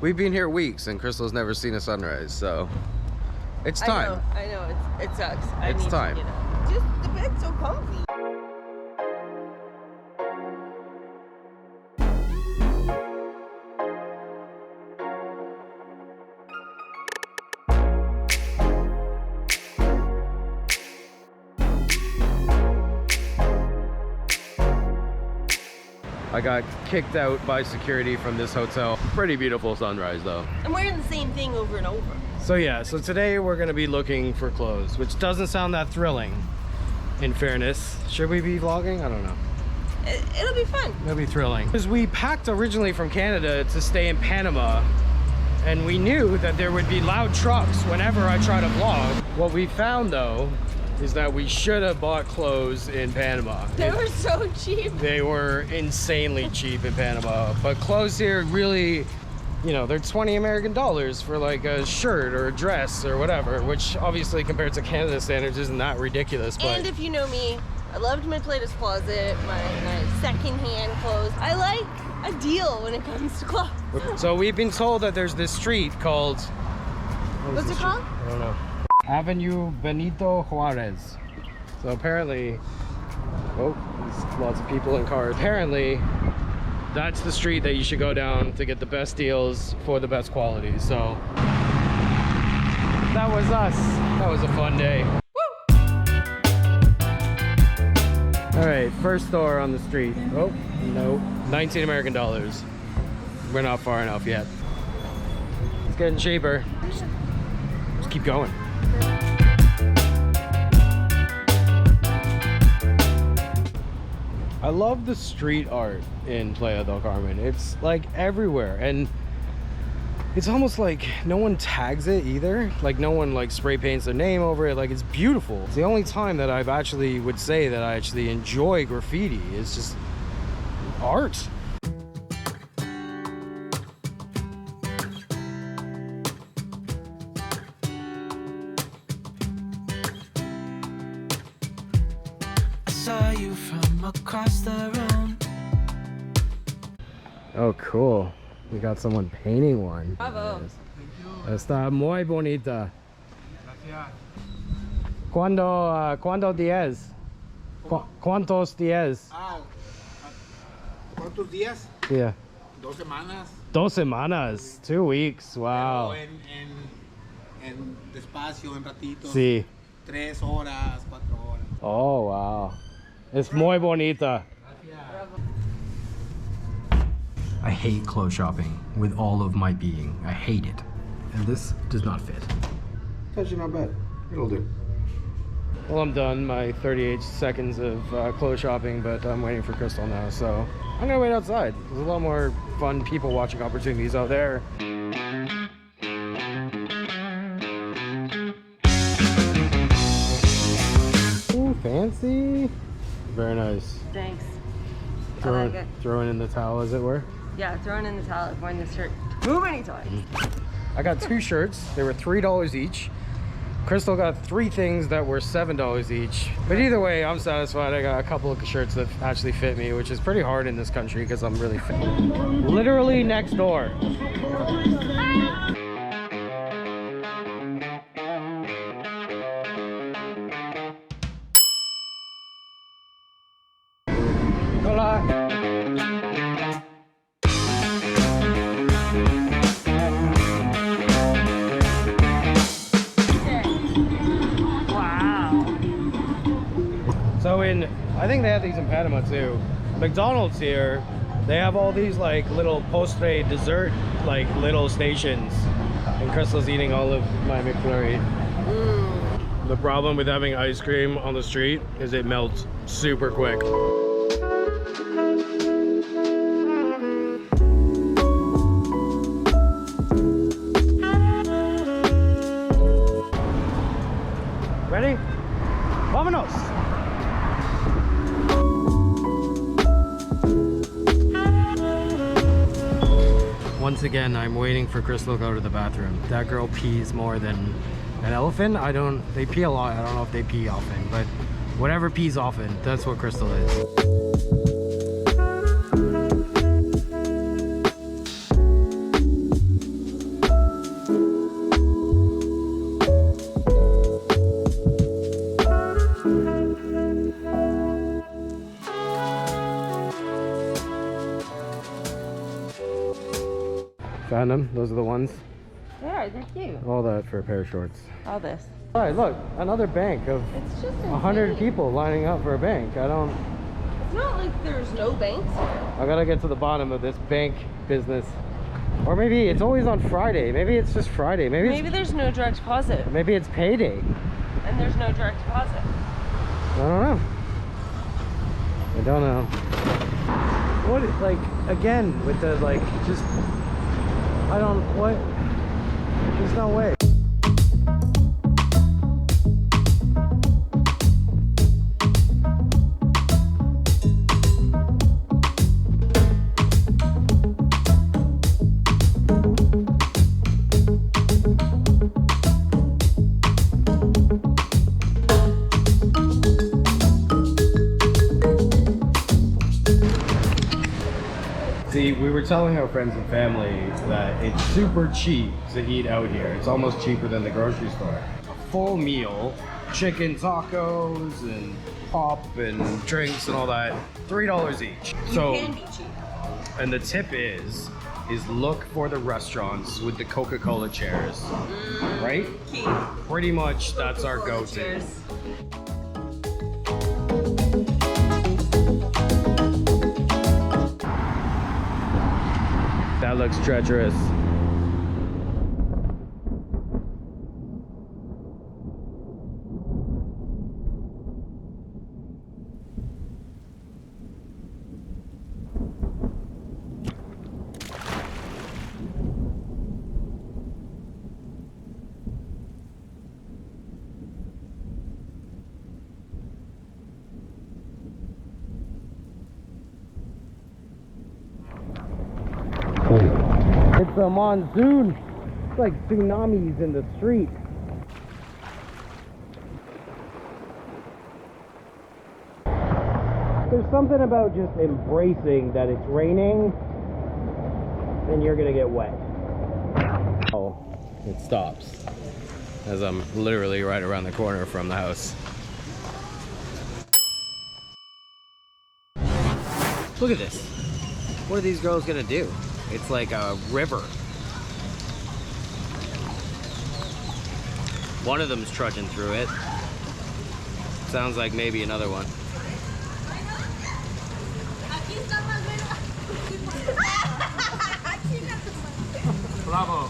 We've been here weeks and Crystal's never seen a sunrise, so it's time. I know, it sucks. It's time. Just the bed's so comfy. I got kicked out by security from this hotel. Pretty beautiful sunrise though. I'm wearing the same thing over and over. So yeah, so today we're gonna be looking for clothes, which doesn't sound that thrilling, in fairness. Should we be vlogging? I don't know. It'll be fun. It'll be thrilling. Because we packed originally from Canada to stay in Panama, and we knew that there would be loud trucks whenever I try to vlog. What we found though, is that we should have bought clothes in Panama. They were so cheap. They were insanely cheap in Panama. But clothes here really, you know, they're 20 American dollars for like a shirt or a dress or whatever, which obviously compared to Canada standards isn't that ridiculous. But and if you know me, I loved my Plato's Closet, my secondhand clothes. I like a deal when it comes to clothes. So we've been told that there's this street called... What's it called? I don't know. Avenue Benito Juarez. So apparently, oh, there's lots of people in cars. Apparently, that's the street that you should go down to get the best deals for the best quality. So that was us. That was a fun day. Woo! All right, first store on the street. Oh, no, 19 American dollars. We're not far enough yet. It's getting cheaper. Just keep going. I love the street art in Playa del Carmen. It's like everywhere, and it's almost like no one tags it either. Like no one like spray paints their name over it. Like it's beautiful. It's the only time that I've actually would say that I actually enjoy graffiti. It's just art. Saw you from across the room. Oh, cool. We got someone painting one. Bravo. Está muy bonita. ¿Cuándo días? ¿Cuántos días? ¿Cuántos días? Yeah. 2 semanas. 2 semanas. 2 weeks. Wow. Pero en despacio, en ratito. Sí. 3 horas, 4 horas. Oh, wow. Es muy bonita. I hate clothes shopping with all of my being. I hate it. And this does not fit. It's actually not bad. It'll do. Well, I'm done my 38 seconds of clothes shopping, but I'm waiting for Crystal now, so I'm gonna wait outside. There's a lot more fun people watching opportunities out there. Ooh, fancy. Very nice. Thanks. I like it. Throwing in the towel, as it were. Yeah, throwing in the towel, wearing this shirt too many times. I got 2 shirts. They were $3 each. Crystal got 3 things that were $7 each. But either way, I'm satisfied. I got a couple of shirts that actually fit me, which is pretty hard in this country because I'm really fit. Literally next door. Hola. So I think they have these in Panama too. McDonald's here, they have all these like little postre dessert, like little stations. And Crystal's eating all of my McFlurry. The problem with having ice cream on the street is it melts super quick. Ready? Vámonos! Once again, I'm waiting for Crystal to go to the bathroom. That girl pees more than an elephant. They pee a lot. I don't know if they pee often, but whatever pees often, that's what Crystal is. Found them? Those are the ones? They are, they're cute. All that for a pair of shorts. All this. All right, look, another bank of It's just 100 insane. people lining up for a bank. It's not like there's no banks here. I gotta get to the bottom of this bank business. Or maybe it's always on Friday. Maybe it's just Friday. Maybe there's no direct deposit. Maybe it's payday. And there's no direct deposit. I don't know. I don't know. What, like, again, with the, like, just, I don't, what? There's no way. See, we were telling our friends and family that it's super cheap to eat out here. It's almost cheaper than the grocery store. A full meal, chicken tacos and pop and drinks and all that, $3 each. So, It can be cheap. and the tip is look for the restaurants with the Coca-Cola chairs, right? Key. Pretty much that's our go-to. Cheers. That looks treacherous. It's a monsoon. It's like tsunamis in the street. There's something about just embracing that it's raining and you're gonna get wet. Oh, it stops as I'm literally right around the corner from the house. Look at this. What are these girls gonna do? It's like a river. One of them's trudging through it. Sounds like maybe another one. Bravo.